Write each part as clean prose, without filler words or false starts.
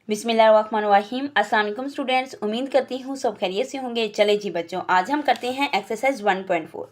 बिस्मिल्लाहिर्रहमानिर्रहीम। अस्सलाम वालेकुम स्टूडेंट्स, उम्मीद करती हूँ सब खैरियत से होंगे। चले जी बच्चों, आज हम करते हैं एक्सरसाइज 1.4।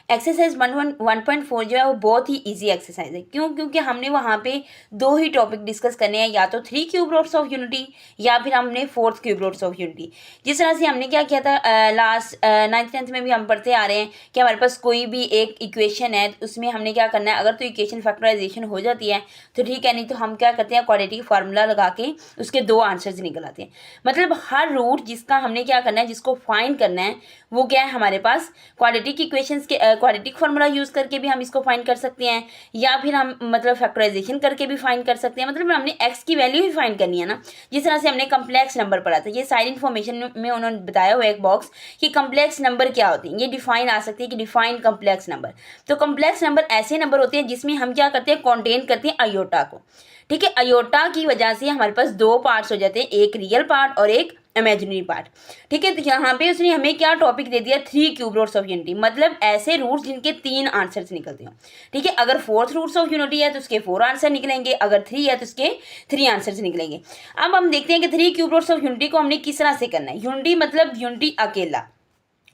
एक्सरसाइज 1.4 जो है वो बहुत ही इजी एक्सरसाइज है। क्यों? क्योंकि हमने वहाँ पे दो ही टॉपिक डिस्कस करने हैं, या तो 3 क्यूब रूट्स ऑफ यूनिटी या फिर हमने 4th cube roots of unity. जिस तरह से हमने क्या किया था लास्ट 9th 10th में भी हम पढ़ते आ रहे हैं कि हमारे पास कोई भी एक इक्वेशन है, उसमें हमने क्या करना है, अगर तो इक्वेशन फैक्टराइजेशन हो जाती है तो ठीक है, नहीं तो हम क्या करते हैं क्वाड्रेटिक फार्मूला लगा के उसके दो आंसर्स निकल आते हैं। मतलब हर रूट जिसका हमने क्या करना है, जिसको फाइंड करना है, वो क्या है हमारे पास क्वाड्रेटिक इक्वेशंस के क्वाड्रेटिक फार्मूला यूज़ करके भी हम इसको फाइंड कर सकते हैं, या फिर हम मतलब फैक्टराइजेशन करके भी फाइंड कर सकते हैं। मतलब हमने एक्स की वैल्यू ही फाइंड करनी है ना। जिस तरह से हमने कम्प्लेक्स नंबर पढ़ा था, ये साइड इन्फॉर्मेशन में उन्होंने बताया हुआ एक बॉक्स कि कम्प्लेक्स नंबर क्या होते हैं। ये डिफाइन आ सकती है कि डिफाइन कम्प्लेक्स नंबर। तो कम्प्लेक्स नंबर ऐसे नंबर होते हैं जिसमें हम क्या करते हैं, कॉन्टेन करते हैं आयोटा को। ठीक है, अयोटा की वजह से हमारे पास दो पार्ट्स हो जाते हैं, एक रियल पार्ट और एक इमेजिनरी पार्ट। ठीक है, तो यहाँ पे उसने हमें क्या टॉपिक दे दिया, 3 क्यूब रूट्स ऑफ यूनिटी। मतलब ऐसे रूट्स जिनके 3 आंसर्स निकलते हो। ठीक है, अगर 4th रूट्स ऑफ यूनिटी है तो उसके 4 आंसर निकलेंगे, अगर 3 है तो उसके 3 आंसर्स निकलेंगे। अब हम देखते हैं कि 3 क्यूब रूट्स ऑफ यूनिटी को हमने किस तरह से करना है। यूनिटी मतलब यूनिटी अकेला।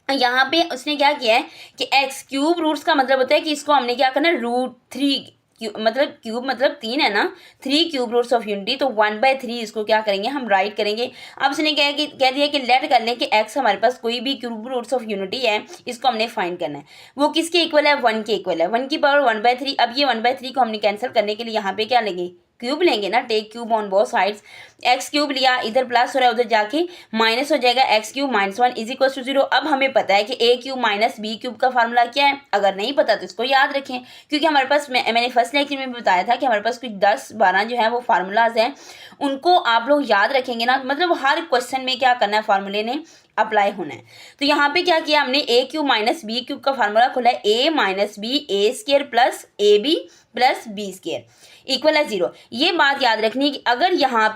यहाँ पे उसने क्या किया है कि एक्स क्यूब रूट्स का मतलब होता है कि इसको हमने क्या करना है, √3 मतलब क्यूब मतलब 3 है ना, 3 क्यूब रूट्स ऑफ यूनिटी, तो 1/3 इसको क्या करेंगे, हम राइट करेंगे। अब उसने कह दिया कि लेट कर लें कि एक्स हमारे पास कोई भी क्यूब रूट्स ऑफ यूनिटी है, इसको हमने फाइंड करना है। वो किसके इक्वल है, 1 के इक्वल है, 1 की पावर 1/3। अब ये 1/3 को हमने कैंसिल करने के लिए यहाँ पे क्या लेंगे, क्यूब लेंगे ना, take cube on both sides. X cube लिया, इधर प्लस हो रहा है, उधर जाके माइनस हो जाएगा, x cube minus 1 is equal to 0। अब हमें पता है कि a cube minus b cube का फार्मूला क्या है। अगर नहीं पता तो इसको याद रखें, क्योंकि हमारे पास मैंने फर्स्ट लेक्चर में भी बताया था कि हमारे पास कुछ 10-12 जो है वो फार्मूलाज हैं, उनको आप लोग याद रखेंगे ना। मतलब हर क्वेश्चन में क्या करना है, फार्मूले ने अप्लाई होना है। तो यहाँ पे क्या किया हमने, a cube minus b cube का फार्मूला खोला है, a minus b a square plus a b plus b square equal है 0। ये बात याद रखनी है कि अगर यहाँ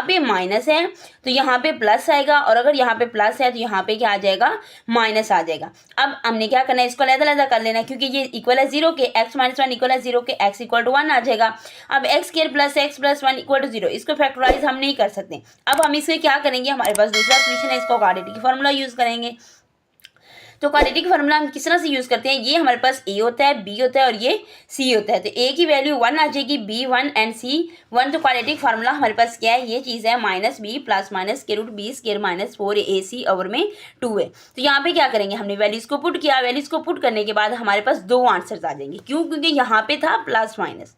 पे माइनस है तो यहाँ पे प्लस आएगा, और अगर यहाँ पे प्लस है तो यहाँ पे क्या आ जाएगा, माइनस आ जाएगा। अब हमने क्या करना है, इसको अलग-अलग कर लेना है, क्योंकि ये इक्वल है 0 के, x माइनस 1 इक्वल है 0 के, x इक्वल टू 1 आ जाएगा। अब x square plus x plus 1 equal to 0, इसको फैक्टराइज हम नहीं कर सकते। अब हम इसके क्या करेंगे, हमारे पास दूसरा सोल्यूशन है, इसको क्वाड्रेटिक फार्मूला यूज़ करेंगे। तो क्वाड्रेटिक फार्मूला हम किस तरह से यूज़ करते हैं, ये हमारे पास ए होता है, बी होता है और ये सी होता है। तो ए की वैल्यू 1 आ जाएगी, बी 1 एंड सी 1। तो क्वाड्रेटिक फार्मूला हमारे पास क्या है, ये चीज़ है, माइनस बी प्लस माइनस के root b square minus 4ac over में 2 है। तो यहाँ पे क्या करेंगे, हमने वैल्यूज़ को पुट किया, वैल्यूज़ को पुट करने के बाद हमारे पास दो आंसर्स आ जाएंगे। क्यों? क्योंकि यहाँ पे था प्लस माइनस।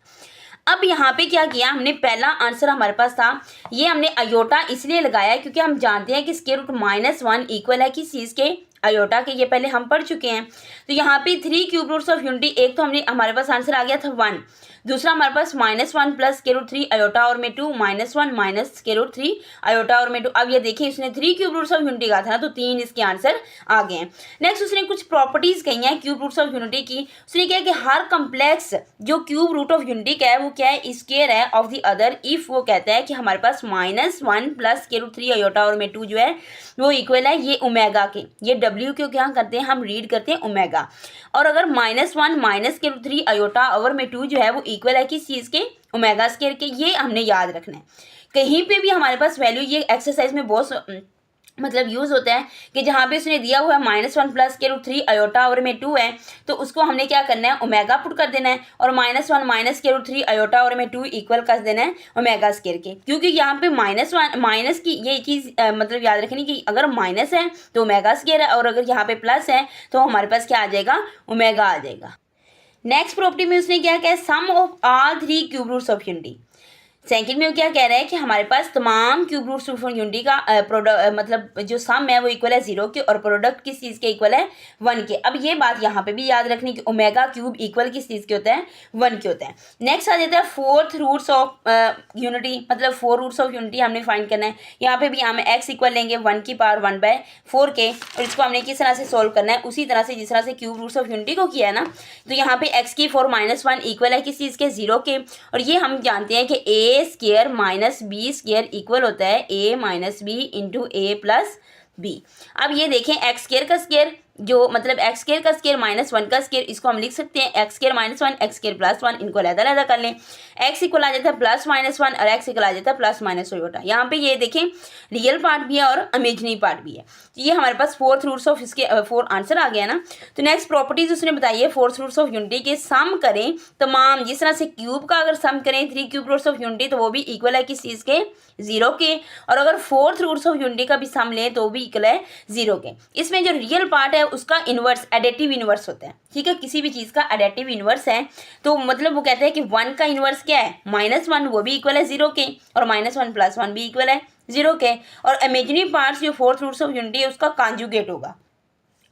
अब यहाँ पे क्या किया हमने, पहला आंसर हमारे पास था, ये हमने अयोटा इसलिए लगाया क्योंकि हम जानते हैं कि स्क्वायर रूट -1 इक्वल है किस चीज़ के, अयोटा के। ये पहले हम पढ़ चुके हैं। तो यहाँ पे 3 क्यूब रूट्स ऑफ यूनिटी, एक तो हमने हमारे पास आंसर आ गया था 1, दूसरा हमारे पास -1 प्लस स्क्वायर रूट 3 अयोटा और में 2, -1 माइनस स्क्वायर रूट 3 अयोटा और में 2। अब ये देखिए उसने 3 क्यूब रूट्स ऑफ यूनिटी कहा था ना, तो 3 इसके आंसर आ गए हैं। नेक्स्ट उसने कुछ प्रॉपर्टीज कही हैं क्यूब रूट्स ऑफ यूनिटी की। उसने कहा कि हर कम्प्लेक्स जो क्यूब रूट ऑफ यूनिटी का है वो क्या है, स्क्वायर है ऑफ द अदर इफ वो कहता है कि हमारे पास -1 प्लस स्क्वायर रूट 3 अयोटा और में 2 जो है वो इक्वल है ये ओमेगा के। ये W को क्या करते हैं, हम रीड करते हैं ओमेगा। और अगर -1 माइनस के रूट 3 अयोटा ओवर में 2 जो है वो इक्वल है किस चीज़ के, ओमेगा स्क्वायर के। ये हमने याद रखना है। कहीं पे भी हमारे पास वैल्यू, ये एक्सरसाइज में बहुत मतलब यूज़ होता है कि जहाँ पे उसने दिया हुआ है -1 प्लस के रूट 3 अयोटा ओवर में 2 है, तो उसको हमने क्या करना है, ओमेगा पुट कर देना है, और -1 माइनस के रूट 3 अयोटा ओवर में 2 इक्वल कर देना है ओमेगा स्क्वायर के। क्योंकि यहाँ पे माइनस की ये चीज़ मतलब याद रखनी कि अगर माइनस है तो ओमेगा स्क्वायर है, और अगर यहाँ पे प्लस है तो हमारे पास क्या आ जाएगा, ओमेगा आ जाएगा। नेक्स्ट प्रॉपर्टी में उसने क्या कहा, sum of all 3 cube roots of unity. Second में वो क्या कह रहा है कि हमारे पास तमाम क्यूब रूट्स ऑफ यूनिटी का प्रोडक्ट मतलब जो सम है वो इक्वल है 0 के, और प्रोडक्ट किस चीज़ के इक्वल है, 1 के। अब ये बात यहाँ पे भी याद रखनी कि ओमेगा क्यूब इक्वल किस चीज़ के होता है, 1 के होता है। नेक्स्ट आ जाता है 4th रूट्स ऑफ यूनिटी, मतलब 4 रूट्स ऑफ यूनिटी हमने फाइंड करना है। यहाँ पे भी हम एक्स इक्वल लेंगे 1 की पावर 1/4 के, और इसको हमने किस तरह से सोल्व करना है, उसी तरह से जिस तरह से क्यूब रूट्स ऑफ यूनिटी को किया है ना। तो यहाँ पे एक्स की 4 -1 इक्वल है किस चीज़ के, 0 के। और ये हम जानते हैं कि a square minus b square equal होता है a minus b into a plus b. अब ये देखें एक्स स्क्वायर का स्क्वायर जो मतलब एक्स स्केयर का स्केयर माइनस वन का स्केयर, इसको हम लिख सकते हैं x square minus one, x square plus one, इनको अलग अलग कर लें। एक्स इक्वल आ जाता है प्लस माइनस वन और एक्स इक्वल आ जाता है प्लस माइनस आयोटा। यहाँ पे ये देखें रियल पार्ट भी है और इमेजिनरी पार्ट भी है। तो ये हमारे पास फोर्थ रूट्स ऑफ इसके 4 आंसर आ गया ना। तो नेक्स्ट प्रॉपर्टीज उसने बताई है फोर्थ रूट्स ऑफ यूनिटी के सम करें तमाम, जिस तरह से क्यूब का अगर सम करें 3 क्यूब रूट्स ऑफ यूनिटी तो वो भी इक्वल है किस चीज़ के, 0 के, और अगर फोर्थ रूट्स ऑफ यूनिटी का भी सम लें तो भी इक्वल है 0 के। इसमें जो रियल पार्ट है उसका इन्वर्स एडेटिव इन्वर्स होता है, ठीक है, किसी भी चीज़ का एडेटिव इन्वर्स है तो मतलब वो कहते हैं कि 1 का इन्वर्स क्या है -1, वो भी इक्वल है 0 के, और -1 + 1 भी इक्वल है 0 के, और इमेजिनरी पार्ट्स जो फोर्थ रूट्स ऑफ यूनिटी है उसका कॉन्जुगेट होगा।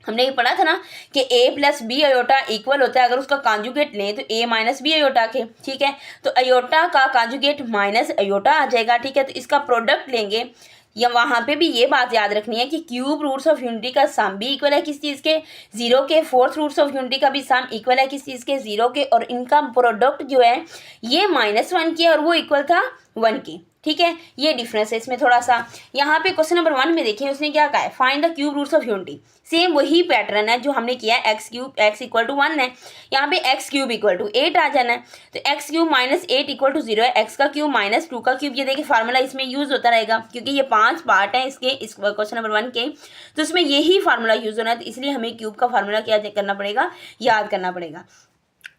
हमने ये पढ़ा था ना कि a + b अयोटा इक्वल होता है, अगर उसका कॉन्जुगेट लें तो a - b अयोटा के, ठीक है, तो अयोटा का कॉन्जुगेट माइनस अयोटा आ जाएगा, ठीक है। तो इसका प्रोडक्ट लेंगे, या वहाँ पे भी ये बात याद रखनी है कि क्यूब रूट्स ऑफ यूनिटी का सम भी इक्वल है किस चीज़ के, 0 के, फोर्थ रूट्स ऑफ यूनिटी का भी सम इक्वल है किस चीज़ के, 0 के, और इनका प्रोडक्ट जो है ये -1 की और वो इक्वल था 1 की, ठीक है। ये डिफरेंस है इसमें थोड़ा सा। यहाँ पे क्वेश्चन नंबर 1 में देखिए उसने क्या कहा है, find the cube roots of unity. Same वही पैटर्न है जो हमने किया है, x cube x equal to 1 है, यहाँ पे एक्स क्यूब इक्वल टू 8 आ जाना है। तो एक्स क्यूब -8 इक्वल टू 0 है, एक्स का क्यूब -2 का क्यूब, ये देखिए फार्मूला इसमें यूज होता रहेगा क्योंकि ये 5 पार्ट हैं इसके, इस क्वेश्चन नंबर 1 के, तो इसमें यही फार्मूला यूज होना है, तो इसलिए हमें क्यूब का फार्मूला क्या करना पड़ेगा, याद करना पड़ेगा।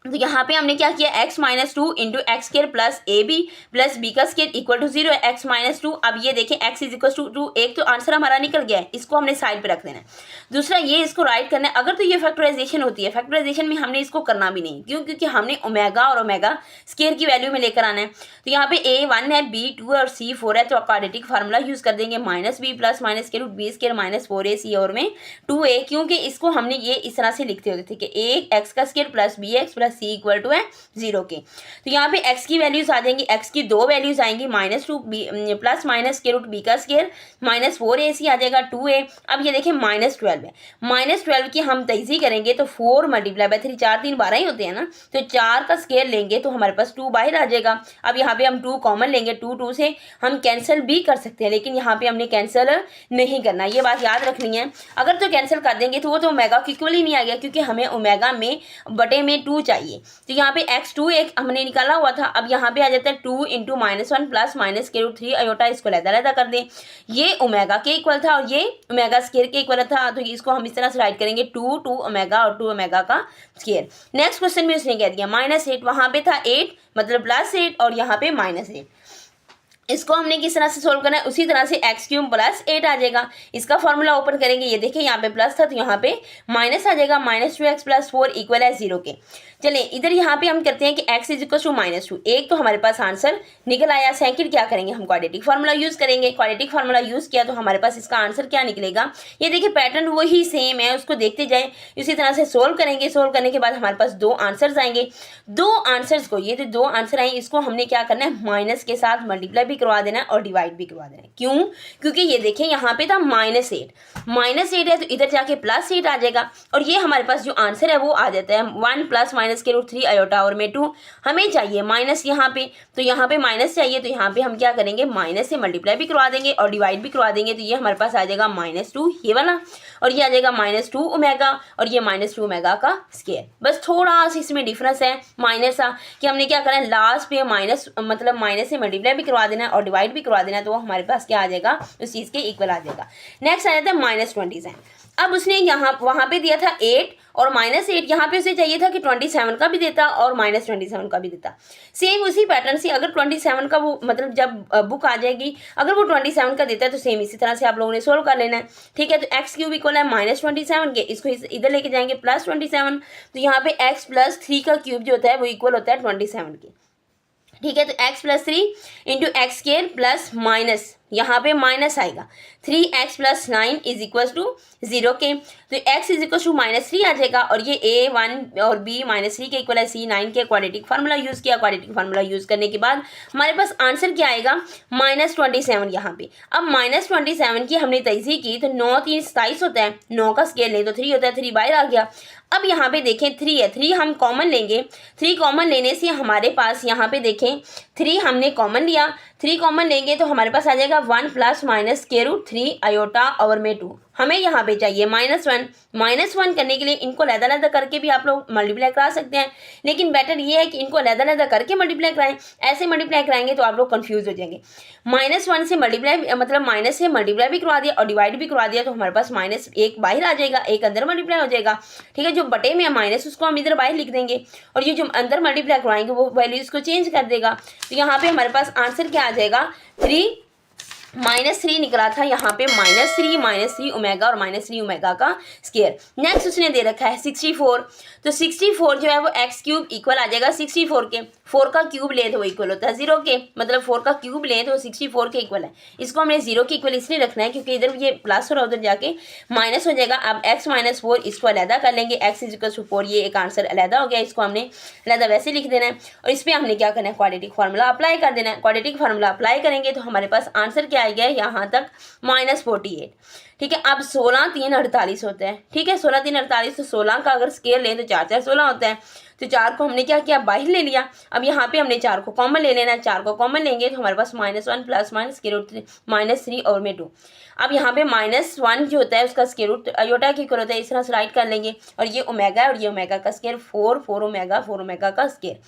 तो यहाँ पे हमने क्या किया, x - 2 into x square plus a b plus b का स्केयर इक्वल टू 0 है, x - 2। अब ये देखें x इज इक्वल टू 2, एक तो आंसर हमारा निकल गया है, इसको हमने साइड पे रख देना है। दूसरा ये इसको राइट करना है, अगर तो ये फैक्टराइजेशन होती है, फैक्टराइजेशन में हमने इसको करना भी नहीं, क्यों, क्योंकि हमने ओमेगा और ओमेगा स्केयर की वैल्यू में लेकर आना है। तो यहाँ पे a 1 है, b 2 है और c 4 है, तो क्वाड्रेटिक फार्मूला यूज कर देंगे, -b plus minus square root b square -4ac और में 2a, क्योंकि इसको हमने ये इस तरह से लिखते होते थे कि a x का square plus bx plus c equal to है 0 के। तो यहाँ पे x की वैल्यूज आ जाएंगी, x की 2 वैल्यूज आएंगी, -2 plus minus square root b का स्केयर -4ac आ जाएगा 2a। अब ये देखें -12 है, -12 की हम तैजी करेंगे तो 4 × 3, 4 3 12 ही होते हैं ना, तो 4 का स्केयर लेंगे तो हमारे पास 2 बाहर आ जाएगा। अब यहाँ पे हम 2 कॉमन लेंगे, 2 से हम कैंसिल भी कर सकते हैं, लेकिन यहाँ पे हमने कैंसिल नहीं करना, ये बात याद रखनी है। अगर तो कैंसिल कर देंगे तो वो तो ओमेगा की इक्वल ही नहीं आ गया, क्योंकि हमें ओमेगा में बटे में 2 चाहिए। तो यहाँ पे x2 एक हमने निकाला हुआ था, अब यहाँ पे आ जाता है 2 into -1 plus minus square root 3 iota, इसको अलग-अलग कर दें। ये ओमेगा के इक्वल था और ये ओमेगा स्केयर के इक्वल था, तो इसको हम इस तरह से राइट करेंगे 2 ओमेगा और 2 ओमेगा का स्केयर। नेक्स्ट क्वेश्चन में उसने कह दिया -8, वहाँ पे था 8 मतलब +8 और यहाँ पे -8। इसको हमने किस तरह से सोल्व करना है, उसी तरह से x क्यूब प्लस 8 आ जाएगा। इसका फॉर्मूला ओपन करेंगे, ये देखिए यहाँ पे प्लस था तो यहाँ पे माइनस आ जाएगा, -2x + 4 इक्वल है 0 के। चलिए इधर यहाँ पे हम करते हैं कि x इज इक्वल टू -2, एक तो हमारे पास आंसर निकल आया। सेकंड क्या करेंगे, हम क्वाड्रेटिक फार्मूला यूज़ करेंगे। क्वाड्रेटिक फार्मूला यूज़ किया तो हमारे पास इसका आंसर क्या निकलेगा, ये देखिए पैटर्न वही सेम है, उसको देखते जाए, इसी तरह से सोल्व करेंगे। सोल्व करने के बाद हमारे पास 2 आंसर्स आएंगे। 2 आंसर्स को, ये तो 2 आंसर आए, इसको हमने क्या करना है, माइनस के साथ मल्टीप्लाई भी करवा देना है और डिवाइड भी करवा देना है। क्यों, क्योंकि ये देखें यहाँ पे था -8 है तो इधर जाके +8 आ जाएगा, और ये हमारे पास जो आंसर है वो आ जाता है 1 प्लस माइनस के रूट 3 अयोटा और में 2। हमें चाहिए माइनस यहाँ पे, तो यहाँ पे माइनस चाहिए, तो यहाँ पे हम क्या करेंगे, माइनस से मल्टीप्लाई भी करवा देंगे और डिवाइड भी करवा देंगे। तो ये हमारे पास आ जाएगा -2 ये वाला, और ये आ जाएगा -2 ओमेगा और ये -2 ओमेगा का स्केयर। बस थोड़ा सा इसमें डिफरेंस है माइनस सा, कि हमने क्या करना है, लास्ट पे माइनस मतलब माइनस से मल्टीप्लाई भी करवा देना है और डिवाइड भी करवा देना है, तो वो हमारे पास क्या आ जाएगा, उस चीज़ के इक्वल आ जाएगा। नेक्स्ट आ जाता है -27। अब उसने यहाँ वहाँ पे दिया था 8 और -8, यहाँ पे उसे चाहिए था कि 27 का भी देता और -27 का भी देता। सेम उसी पैटर्न से अगर 27 का वो मतलब जब बुक आ जाएगी, अगर वो 27 का देता है तो सेम इसी तरह से आप लोगों ने सोल्व कर लेना है, ठीक है। तो x क्यूब इक्वल है -27 के, इसको इधर लेके जाएंगे +27, तो यहाँ पे x + 3 का क्यूब जो होता है वो इक्वल होता है 27 के, ठीक है। तो x + 3 into x square plus minus, यहाँ पे माइनस आएगा 3x + 9 इज इक्वल टू 0 के, तो x इज इक्वल टू -3 आ जाएगा, और ये a 1 और b -3 के इक्वल है c 9 के। क्वाड्रेटिक फार्मूला यूज़ किया, क्वाड्रेटिक फार्मूला यूज़ करने के बाद हमारे पास आंसर क्या आएगा, -27 यहाँ पे। अब -27 की हमने तैज़ी की तो 9 3 27 होता है, 9 का स्केयर लें तो 3 होता है, 3 बाहर आ गया। अब यहाँ पे देखें 3 है, 3 हम कॉमन लेंगे, 3 कॉमन लेने से हमारे पास यहाँ पे देखें 3 हमने कॉमन लिया, 3 कॉमन लेंगे तो हमारे पास आ जाएगा 1 plus minus square root 3 iota और में 2। हमें यहाँ पे चाहिए -1। -1 करने के लिए इनको अलग-अलग करके भी आप लोग मल्टीप्लाई करा सकते हैं, लेकिन बेटर ये है कि इनको अलग-अलग करके मल्टीप्लाई कराएं। ऐसे मल्टीप्लाई कराएंगे तो आप लोग कंफ्यूज हो जाएंगे। -1 से मल्टीप्लाई मतलब माइनस से मल्टीप्लाई भी करवा दिया और डिवाइड भी करवा दिया, तो हमारे पास -1 बाहर आ जाएगा, 1 अंदर मल्टीप्लाई हो जाएगा। ठीक है, जो बटे में है माइनस उसको हम इधर बाहर लिख देंगे और ये जो अंदर मल्टीप्लाई करवाएंगे वो वैल्यू इसको चेंज कर देगा। तो यहाँ पे हमारे पास आंसर क्या आ जाएगा, -3 निकला था यहाँ पे, -3 ओमेगा और -3 ओमेगा का स्क्वायर। नेक्स्ट उसने दे रखा है 64, तो 64 जो है वो एक्स क्यूब इक्वल आ जाएगा 64 के। 4 का क्यूब ले तो वो इक्वल होता है 0 के, मतलब 4 का क्यूब ले तो 64 के इक्वल है। इसको हमने 0 के इक्वल इसलिए रखना है क्योंकि इधर ये प्लस और उधर जाके माइनस हो जाएगा। अब x - 4 इसको अलहदा कर लेंगे, x = 4, ये एक आंसर अलहदा हो गया, इसको हमने अलहदा वैसे लिख देना है और इस पर हमने क्या करना है, क्वाड्रेटिक फार्मूला अप्लाई कर देना है। क्वाड्रेटिक फार्मूला अप्लाई करेंगे तो हमारे पास आंसर क्या आ गया यहाँ तक, -48। ठीक है, अब 16 3 48 होता है। ठीक है, 16 3 48, तो 16 का अगर स्केयर लें तो 4 4 16 होता है। तो 4 को हमने क्या किया, बाहर ले लिया। अब यहाँ पे हमने 4 को कॉमन ले लेना है, 4 को कॉमन लेंगे तो हमारे पास -1 प्लस -3 और में 2। अब यहाँ पे -1 जो होता है उसका स्क्वायर रूट अयोटा के इक्वल होता है, इस तरह से राइट कर लेंगे और ये ओमेगा है और ये ओमेगा का स्क्वायर 4 ओमेगा का स्क्वायर।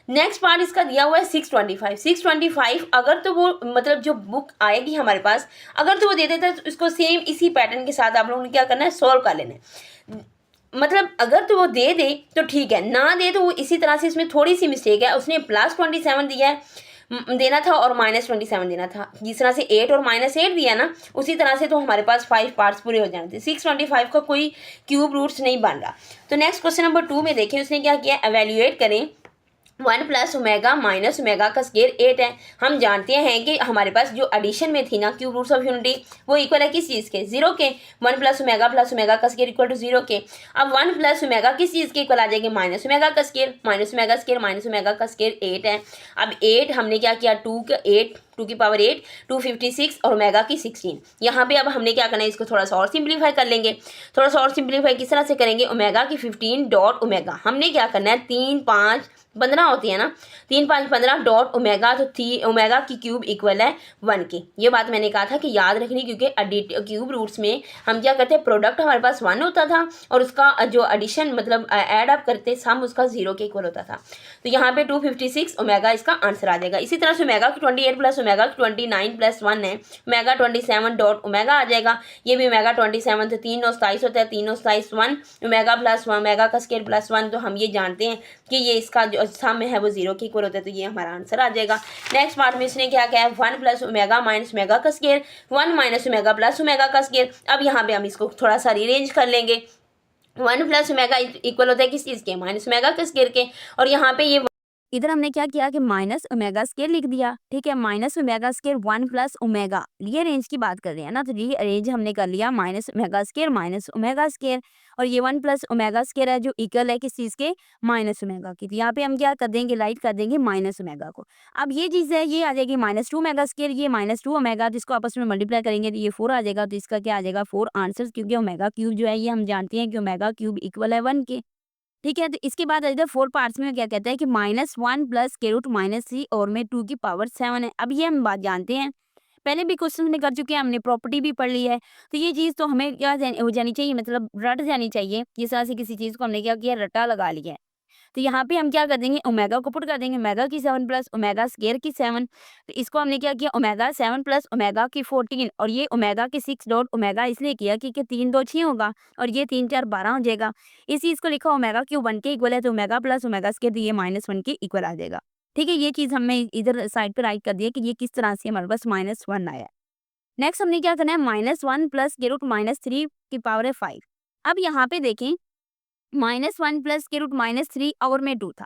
नेक्स्ट पार्ट इसका दिया हुआ है 625। अगर तो वो मतलब जो बुक आएगी हमारे पास, अगर तो वो दे देता है तो इसको सेम इसी पैटर्न के साथ आप लोगों ने क्या करना है, सॉल्व कर लेना है। मतलब अगर तो वो दे दे तो ठीक है, ना दे तो वो इसी तरह से, इसमें थोड़ी सी मिस्टेक है, उसने +27 दिया है देना था और -27 देना था। जिस तरह से 8 और -8 दिया ना, उसी तरह से तो हमारे पास 5 पार्ट्स पूरे हो जाने थे। 625 का कोई क्यूब रूट्स नहीं बन रहा। तो नेक्स्ट क्वेश्चन नंबर 2 में देखें उसने क्या किया, एवेल्युएट करें 1 + ओमेगा माइनस ओमेगा का स्क्वायर 8 है। हम जानते हैं कि हमारे पास जो एडिशन में थी ना क्यूब रूट्स ऑफ यूनिटी, वो इक्वल है किस चीज़ के, 0 के। 1 + ओमेगा प्लस ओमेगा का स्क्वायर इक्वल टू 0 के। अब 1 + ओमेगा किस चीज़ के इक्वल आ जाएगी, माइनस ओमेगा का square. Minus omega square minus omega का स्क्वायर 8 है। अब 8 हमने क्या किया, 2 की पावर 8 256 और ओमेगा की 16। यहाँ पे अब हमने क्या करना है, इसको थोड़ा सा और सिंप्लीफाई कर लेंगे। थोड़ा सा और सिंप्लीफाई किस तरह से करेंगे, ओमेगा की 15 डॉट ओमेगा हमने क्या करना है, 3 5 15 होती है ना, 3 5 15 डॉट ओमेगा, तो ओमेगा की क्यूब इक्वल है 1 के। ये बात मैंने कहा था कि याद रखनी, क्योंकि क्यूब रूट्स में हम क्या करते हैं, प्रोडक्ट हमारे पास 1 होता था और उसका जो एडिशन मतलब ऐड अप करते सम उसका 0 के इक्वल होता था। तो यहाँ पे 256 ओमेगा इसका आंसर आ जाएगा। इसी तरह से ओमेगा की 28 प्लस ओमेगा की 29 + 1 है, ओमेगा 27 डॉट ओमेगा आ जाएगा। ये भी ओमेगा 27, तो 3 9 27 होता है, 3 9 27 1 ओमेगा प्लस ओमेगा का स्क्वायर प्लस 1। तो हम ये जानते हैं कि ये इसका जो सम है वो 0 के इक्वल होता है, तो ये हमारा आंसर आ जाएगा। नेक्स्ट पार्ट में इसने क्या किया है, 1 + ओमेगा माइनस ओमेगा का स्क्वायर, 1 - ओमेगा प्लस ओमेगा का स्क्वायर। अब यहाँ पे हम इसको थोड़ा सा रीअरेंज कर लेंगे। 1 + ओमेगा इक्वल होता है किस चीज़ के, माइनस ओमेगा के स्क्वायर के। और यहाँ पे ये इधर हमने क्या किया कि माइनस ओमेगा स्क्वायर लिख दिया। ठीक है, minus omega square 1 + omega, rearrange की बात कर रहे हैं ना, तो रीअरेंज हमने कर लिया minus omega square minus omega square. और ये 1 + ओमेगा स्क्वायर है जो इक्वल है किस चीज़ के, माइनस ओमेगा की। तो यहाँ पे हम क्या कर देंगे, लाइट कर देंगे माइनस ओमेगा को। अब ये चीज़ है, ये आ जाएगी -2 ओमेगा स्क्वायर, ये -2 ओमेगा, जिसको आपस में मल्टीप्लाई करेंगे तो ये 4 आ जाएगा। तो इसका क्या आ जाएगा, 4 आंसर, क्योंकि ओमेगा क्यूब जो है ये हम जानते हैं कि ओमेगा क्यूब इक्वल है 1 के। ठीक है, तो इसके बाद इधर 4 पार्ट्स में क्या कहता है कि -1 + √-3 और में 2 की पावर 7 है। अब ये हम बात जानते हैं, पहले भी क्वेश्चन में कर चुके हैं, हमने प्रॉपर्टी भी पढ़ ली है। तो ये चीज़ तो हमें क्या हो जानी चाहिए, मतलब रट जानी चाहिए। जिस तरह से किसी चीज़ को हमने क्या किया, रट्टा लगा लिया है। तो यहाँ पे हम क्या कर देंगे, ओमेगा को पुट कर देंगे, ओमेगा की 7 प्लस ओमेगा स्क्वायर की 7। तो इसको हमने क्या किया, ओमेगा 7 प्लस ओमेगा की 14 और ये ओमेगा की 6 डॉट ओमेगा इसलिए किया क्योंकि 3 2 6 होगा और ये 3 4 12 हो जाएगा। इस चीज़ को लिखा ओमेगा क्यूब 1 के इक्वल है, तो ओमेगा प्लस ओमेगा स्क्वायर ये -1 के इक्वल आ जाएगा। ठीक है, ये चीज़ हमने इधर साइड पे राइट कर दिया कि ये किस तरह से हमारे पास -1 आया है। नेक्स्ट हमने क्या करना है, -1 प्लस √-3 की पावर है 5। अब यहाँ पे देखें, -1 प्लस √-3 और में 2 था,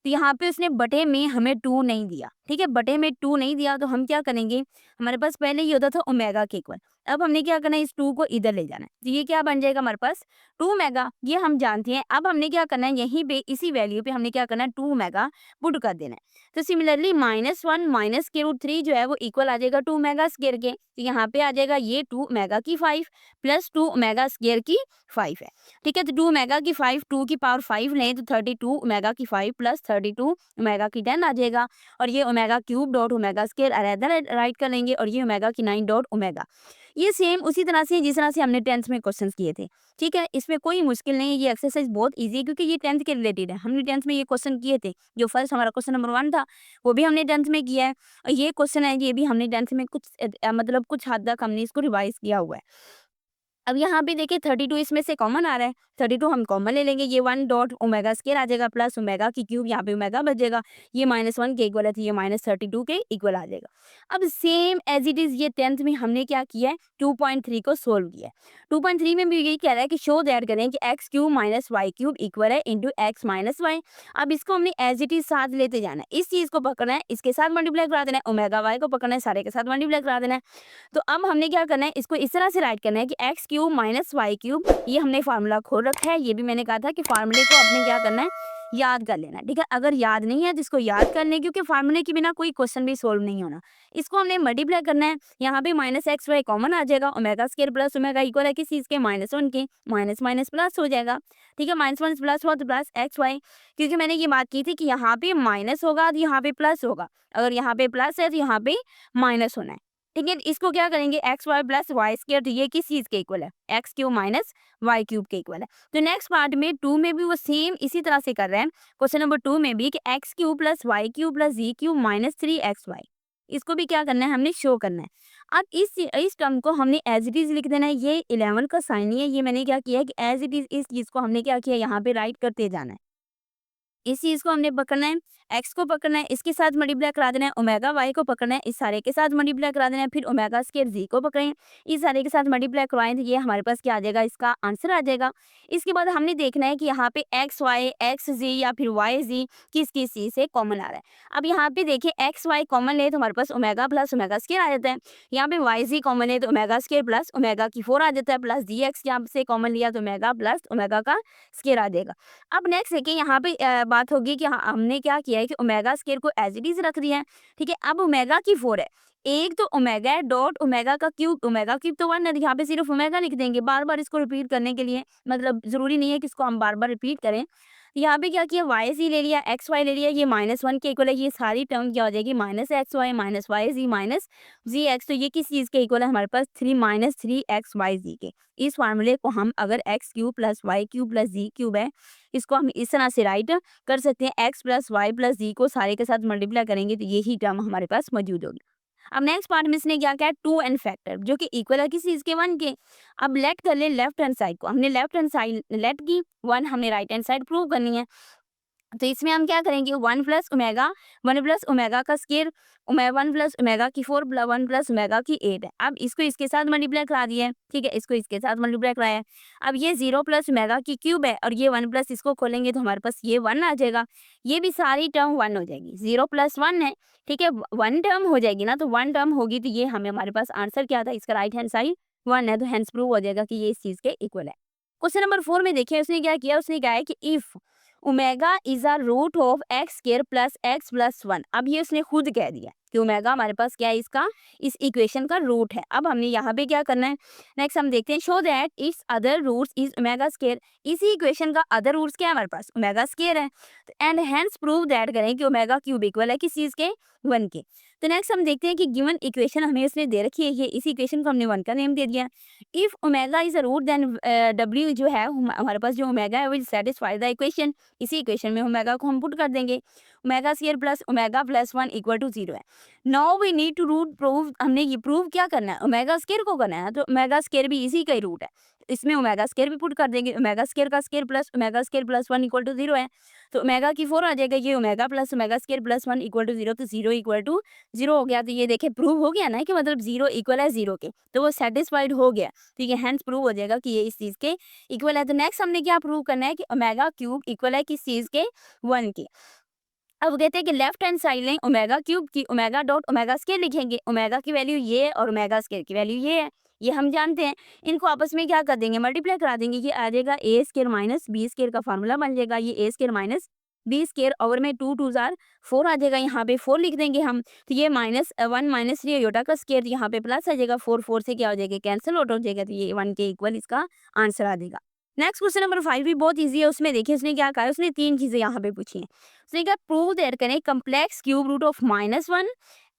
तो यहाँ पे उसने बटे में हमें 2 नहीं दिया। ठीक है, बटे में 2 नहीं दिया तो हम क्या करेंगे, हमारे पास पहले ये होता था ओमेगा के इक्वल। अब हमने क्या करना है, इस 2 को इधर ले जाना है, तो ये क्या बन जाएगा हमारे पास 2 ओमेगा, ये हम जानते हैं। अब हमने क्या करना है, यहीं पे इसी वैल्यू पे हमने क्या करना है, 2 ओमेगा पुट कर देना है। तो सिमिलरली -1 माइनस √3 जो है वो इक्वल आ जाएगा 2 ओमेगा स्क्वायर के। तो यहाँ पे आ जाएगा ये 2 ओमेगा की 5 प्लस 2 ओमेगा स्क्वायर की 5 है। ठीक है, तो 2 ओमेगा की 5 2 की पावर 5 लें तो 32 ओमेगा की 5 प्लस 32 ओमेगा की 10 आ जाएगा। और ये omega cube dot omega square अलग राइट कर लेंगे और ये ओमेगा की 9 डॉट ओमेगा। ये सेम उसी तरह से जिस तरह से हमने 10th में क्वेश्चंस किए थे। ठीक है, इसमें कोई मुश्किल नहीं है, ये एक्सरसाइज बहुत ईजी है क्योंकि ये 10th के रिलेटेड है। हमने 10th में ये क्वेश्चन किए थे, जो फर्स्ट हमारा क्वेश्चन नंबर 1 था वो भी हमने 10th में किया है और ये क्वेश्चन है ये भी हमने 10th में कुछ मतलब कुछ हद तक हमने इसको रिवाइज किया हुआ है। अब यहाँ पे देखिए 32 इसमें से कॉमन आ रहा है, 32 हम कॉमन ले लेंगे, ये 1 डॉट ओमेगा स्क्वायर आ जाएगा प्लस ओमेगा की क्यूब, यहाँ पे ओमेगा बचेगा, ये -1 के इक्वल है तो ये -32 के इक्वल आ जाएगा। अब सेम एज इट इज ये 10th में हमने क्या किया है 2.3 को सोल्व किया है। 2.3 में भी यही कह रहा है कि शो दैट करें कि x cube minus y cube equal है इंटू एक्स माइनस वाई। अब इसको हमने एज इट इज साथ लेते जाना है, इस चीज को पकड़ना है, इसके साथ मल्टीप्लाई करा देना है, ओमेगा वाई को पकड़ना है, सारे के साथ मल्टीप्लाई करा देना है। तो अब हमने क्या करना है, इसको इस तरह से राइट करना है कि x cube minus y cube, ये हमने फार्मूला खोल रखा है, ये भी मैंने कहा था कि फार्मूले को आपने क्या करना है याद कर लेना है। ठीक है, अगर याद नहीं है तो इसको याद कर लें क्योंकि फार्मूले के बिना कोई क्वेश्चन भी सोल्व नहीं होना। इसको हमने मल्टीप्लाई करना है, यहाँ पे माइनस एक्स वाई कॉमन आ जाएगा, omega square plus omega equal है किस चीज के -1 के, माइनस माइनस प्लस हो जाएगा। ठीक है, माइनस माइनस प्लस हुआ तो प्लस एक्स वाई, क्योंकि मैंने ये बात की थी कि यहाँ पे माइनस होगा तो यहाँ पे प्लस होगा, अगर यहाँ पे प्लस है तो यहाँ पे माइनस होना है। ठीक है, इसको क्या करेंगे x y plus y square, तो ये किस चीज के इक्वल है x cube minus y cube के इक्वल है। तो नेक्स्ट पार्ट में 2 में भी वो सेम इसी तरह से कर रहे हैं, क्वेश्चन नंबर 2 में भी कि x cube plus y cube plus z cube minus 3xy, इसको भी क्या करना है हमने शो करना है। अब इस टर्म को हमने एज इट इज लिख देना है, ये 11 का साइन ही है, ये मैंने क्या किया है कि एज इट इज इस चीज को हमने क्या किया यहाँ पे राइट करते जाना है। इस चीज को हमने पकड़ना है, एक्स को पकड़ना है, इसके साथ मल्टीप्लाई करा देना है, ओमेगा वाई को पकड़ना है, इस सारे के साथ मल्टीप्लाई करा देना है, फिर ओमेगा स्क्वायर जी को पकड़ें, इस सारे के साथ मल्टीप्लाई करवाएं तो ये हमारे पास क्या आ जाएगा, इसका आंसर आ जाएगा। इसके बाद हमने देखना है कि यहाँ पे एक्स वाई एक्स जी या फिर वाई जी किस किस चीज से कॉमन आ रहा है। अब यहाँ पे देखिए एक्स वाई कॉमन ले तो हमारे पास ओमेगा प्लस ओमेगा स्क्वायर आ जाता है, यहाँ पे वाई जी कॉमन है तो ओमेगा स्क्वायर प्लस ओमेगा की 4 आ जाता है, प्लस जी एक्स यहाँ से कॉमन लिया तो ओमेगा प्लस ओमेगा का स्क्वायर आ जाएगा। अब नेक्स्ट देखिए यहाँ पे बात होगी कि हमने क्या किया है कि ओमेगा स्क्वायर को एज इट इज रख दिया है। ठीक है, अब ओमेगा की 4 है, एक तो ओमेगा है डॉट ओमेगा का क्यूब, ओमेगा क्यूब तो 1 है, यहाँ पे सिर्फ ओमेगा लिख देंगे बार बार इसको रिपीट करने के लिए, मतलब जरूरी नहीं है कि इसको हम बार बार रिपीट करें। यहाँ पे क्या किया वाई जी ले लिया, एक्स वाई ले लिया, ये -1 के इक्वल है, ये सारी टर्म क्या हो जाएगी minus x y minus y z minus z x, तो ये किस चीज के इक्वल है हमारे पास 3-3 एक्स वाई जी के। इस फार्मूले को हम अगर x cube plus y cube plus z cube है, इसको हम इस तरह से राइट कर सकते हैं, एक्स प्लस वाई प्लस जी को सारे के साथ मल्टीप्लाई करेंगे तो यही टर्म हमारे पास मौजूद होगी। अब नेक्स्ट पार्ट में इसने क्या किया 2 एन फैक्टर जो कि इक्वल है किसी चीज के 1 के। अब लेट कर ले लेफ्ट हैंड साइड को, हमने लेफ्ट हैंड साइड लेट की 1, हमने राइट हैंड साइड प्रूव करनी है। तो इसमें हम क्या करेंगे 1 प्लस ओमेगा का स्क्वायर, 1 प्लस ओमेगा की 4 1 प्लस ओमेगा की 8 है। अब इसको इसके साथ मल्टीप्लाई करा दिया है, ठीक है, इसको इसके साथ मल्टीप्लाई कराया है। अब ये 0 प्लस ओमेगा की क्यूब है और ये 1 प्लस इसको खोलेंगे तो हमारे पास ये 1 आ जाएगा, ये भी सारी टर्म 1 हो जाएगी, 0 प्लस 1 है। ठीक है, 1 टर्म हो जाएगी ना, तो 1 टर्म होगी तो ये हमारे पास आंसर क्या था, इसका राइट हैंड साइड 1 है, तो हैंस प्रूव हो जाएगा कि ये इस चीज के इक्वल है। क्वेश्चन नंबर 4 में देखिए उसने क्या किया, उसने कहा है कि if omega is a root of x square plus x plus 1। अब ये उसने खुद कह दिया कि ओमेगा हमारे पास क्या है, इसका इस इक्वेशन का रूट है। अब हमने यहाँ पे क्या करना है, नेक्स्ट हम देखते हैं show that its other roots is omega square. इसी इक्वेशन का अदर रूट्स क्या है हमारे पास, ओमेगा स्क्वायर है, एंड हेंस प्रूव दैट करें कि ओमेगा क्यूब इक्वल है किस चीज के 1 के। तो नेक्स्ट हम देखते हैं कि गिवन इक्वेशन हमें उसने दे रखी है, ये इस इक्वेशन को हमने 1 का नेम दे दिया। If omega is a root then डब्ल्यू जो है हमारे पास जो ओमेगा है विल सेटिस्फाई द इक्वेशन। इसी इक्वेशन में ओमेगा को हम पुट कर देंगे, omega square plus omega plus 1 equal to 0 है। Now we need to root prove, हमने ये प्रूव क्या करना है, ओमेगा स्क्वायर को करना है, तो ओमेगा स्क्वायर भी इसी का ही रूट है, इसमें ओमेगा स्क्वायर भी पुट कर देंगे, ओमेगा स्क्वायर का square plus omega square plus 1 equal to 0 है, तो ओमेगा की 4 आ जाएगा, ये omega plus omega square plus 1 equal to 0, तो 0 इक्वल टू 0 हो गया। तो ये देखिए प्रूव हो गया ना कि मतलब 0 इक्वल है 0 के, तो वो सेटिस्फाइड हो गया, ठीक है, हेंस प्रूव हो जाएगा कि ये इस चीज के इक्वल है। तो नेक्स्ट हमने क्या प्रूव करना है कि ओमेगा क्यूब इक्वल है किस चीज के 1 के। अब कहते हैं कि लेफ्ट हैंड साइड लें ओमेगा क्यूब की, ओमेगा डॉट ओमेगा स्क्वायर लिखेंगे, ओमेगा की वैल्यू ये है और ओमेगा स्क्वायर की वैल्यू ये है, ये हम जानते हैं। इनको आपस में क्या कर देंगे मल्टीप्लाई करा देंगे, ये आ जाएगा a square minus b square का फार्मूला बन जाएगा, ये a square minus b square over में 2 2 जार 4 आ जाएगा, यहाँ पे 4 लिख देंगे हम, तो ये -1 माइनस 3 योटा का स्क्वायर, यहाँ पे प्लस आ जाएगा, 4 4 से क्या हो जाएगा कैंसिल आउट हो जाएगा, तो ये 1 के इक्वल इसका आंसर आ जाएगा। नेक्स्ट क्वेश्चन नंबर 5 भी बहुत ईजी है। उसमें देखिए उसने क्या कहा है, उसने 3 चीज़ें यहाँ पे पूछी हैं। उसने कहा प्रूव दैट करें complex cube root of -1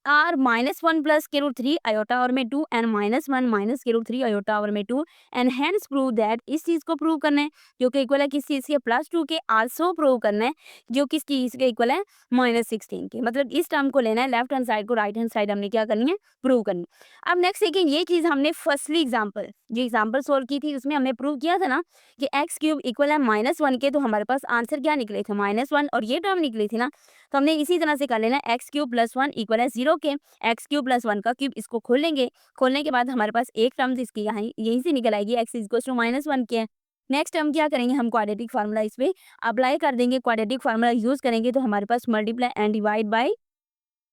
are -1 plus के रूट 3 आयोटा और में 2 एंड -1 माइनस के रूट 3 आयोटा और में 2 एंड हेंस प्रूव दैट इस चीज़ को प्रूव करना है जो कि इक्वल है किस चीज़ के, +2 के। आल्सो प्रूव करना है जो किस चीज़ के इक्वल है, -16 के। मतलब इस टर्म को लेना है, लेफ्ट हैंड साइड को राइट हैंड साइड हमने क्या करनी है, प्रूव करनी है। अब नेक्स्ट देखिए ये चीज़ हमने फर्स्टली एग्जाम्पल जो एग्जाम्पल सोल्व की थी उसमें हमने प्रूव किया था ना कि एक्स क्यूब इक्वल है -1 के, तो हमारे पास आंसर क्या निकले थे, -1 और ये टर्म निकली थी ना। तो हमने इसी तरह से कर लेना, एक्स क्यूब प्लस 1 इक्वल है 0 के। एक्स क्यूब प्लस 1 का क्यूब, इसको खोल लेंगे। खोलने के बाद हमारे पास एक टर्म इसकी यहाँ यहीं से निकल आएगी, एक्स इक्वल टू -1 के। नेक्स्ट हम क्या करेंगे, हम क्वाड्रेटिक फार्मूला इस पे अप्लाई कर देंगे। क्वाड्रेटिक फार्मूला यूज करेंगे तो हमारे पास मल्टीप्लाई एंड डिवाइड बाई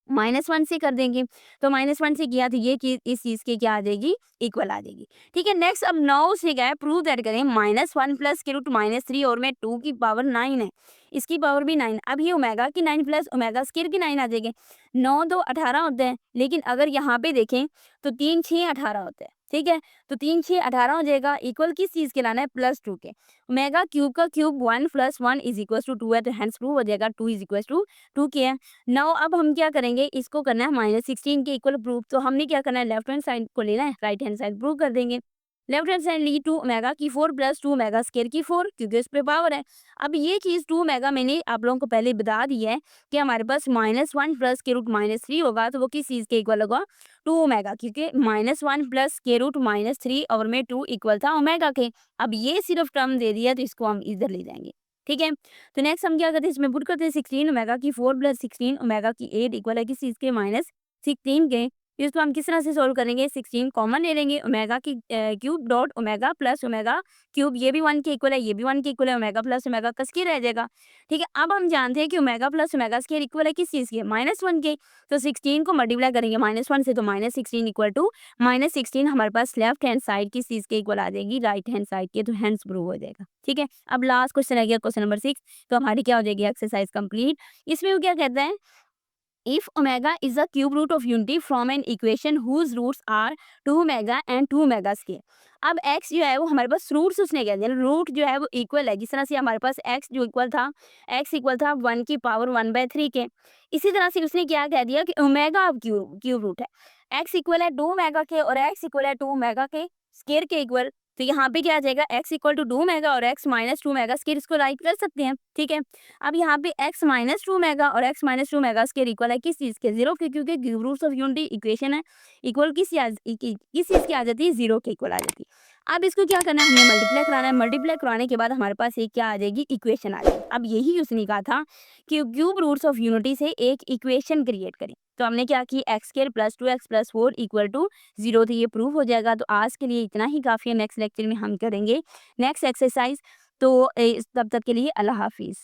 -1 से कर देंगे। तो -1 से किया तो ये चीज़ इस चीज़ की क्या आ जाएगी, इक्वल आ जाएगी। ठीक है, नेक्स्ट अब 9 से क्या है, प्रूव दैट करें -1 प्लस के रूट -3 और में 2 की पावर 9 है, इसकी पावर भी 9। अब ये ओमेगा की 9 प्लस ओमेगा स्क्वायर की 9 आ जाएगी। 9 2 18 होते हैं, लेकिन अगर यहाँ पे देखें तो 3 6 18 होते हैं। ठीक है, तो 3 6 18 हो जाएगा, इक्वल किस चीज़ के लाना है, +2 के। ओमेगा क्यूब का क्यूब 1 + 1 इज इक्वल टू 2 है, तो हेंस प्रूव हो जाएगा 2 इज इक्वल टू 2 के है। नाउ अब हम क्या करेंगे, इसको करना है -16 के इक्वल प्रूव। तो हमने क्या करना है, लेफ्ट हैंड साइड को लेना है, राइट हैंड साइड प्रूव कर देंगे। लेफ्ट हैंड साइड ली 2 ओमेगा की 4 प्लस 2 ओमेगा स्क्वायर की 4, क्योंकि इस पे पावर है। अब ये चीज़ 2 ओमेगा मैंने आप लोगों को पहले बता दी है कि हमारे पास -1 प्लस के रूट -3 होगा, तो वो किस चीज़ के इक्वल होगा, 2 ओमेगा, क्योंकि -1 प्लस के रूट -3 और में 2 इक्वल था ओमेगा के। अब ये सिर्फ टर्म दे दिया तो इसको हम इधर ले जाएंगे। ठीक है, तो नेक्स्ट हम क्या करते हैं, इसमें पुट करते हैं 16 ओमेगा की 4 प्लस 16 ओमेगा की 8 इक्वल है किस चीज़ के, -16 के। इसको हम किस तरह से सोल्व करेंगे, 16 कॉमन ले लेंगे, ओमेगा की cube dot omega plus omega cube, ये भी 1 के इक्वल है, ये भी 1 के इक्वल है, ओमेगा प्लस ओमेगा का स्क्वायर रह जाएगा। ठीक है, अब हम जानते हैं कि omega plus omega square equal है किस चीज़ के, -1 के। तो 16 को मल्टीप्लाई करेंगे -1 से, तो -16 इक्वल टू -16 हमारे पास लेफ्ट हैंड साइड किस चीज़ के इक्वल आ जाएगी, राइट हैंड साइड के। तो हेंस प्रूव हो जाएगा। ठीक है, अब लास्ट क्वेश्चन आ गया, क्वेश्चन नंबर 6। तो हमारी क्या हो जाएगी, एक्सरसाइज कंप्लीट। इसमें वो क्या कहता है, if omega is the cube root of unity from an equation whose roots are 2 omega and 2 omega square। अब x जो है वो हमारे पास रूट्स उसने कह दिया, रूट जो है वो इक्वल है, जिस तरह से हमारे पास x जो इक्वल था, x इक्वल था 1 की पावर 1/3 के। इसी तरह से उसने क्या कह दिया कि ओमेगा अब क्यूब रूट है, x इक्वल है 2 ओमेगा के और x इक्वल है 2 ओमेगा के स्क्वायर के इक्वल। तो यहाँ पे क्या आ जाएगा, x इक्वल टू 2 ओमेगा और x माइनस 2 ओमेगा स्क्वायर, इसको राइट कर सकते हैं। ठीक है, अब यहाँ पे x माइनस 2 ओमेगा और x minus 2 omega square equal है किस चीज़ के, 0 के, क्योंकि cube roots of unity equation है, इक्वल किस चीज़ की आ जाती है, 0 के इक्वल आ जाती है। अब इसको क्या करना है, हमें मल्टीप्लाई कराना है। मल्टीप्लाई कराने के बाद हमारे पास एक क्या आ जाएगी, इक्वेशन आ जाएगी। अब यही उसने कहा था कि क्यूब रूट्स ऑफ यूनिटी से एक इक्वेशन क्रिएट करें। तो हमने क्या की, x square plus 2x plus 4 equal to 0, तो ये प्रूव हो जाएगा। तो आज के लिए इतना ही काफ़ी है, नेक्स्ट लेक्चर में हम करेंगे नेक्स्ट एक्सरसाइज। तो तब तक के लिए अल्लाह हाफिज़।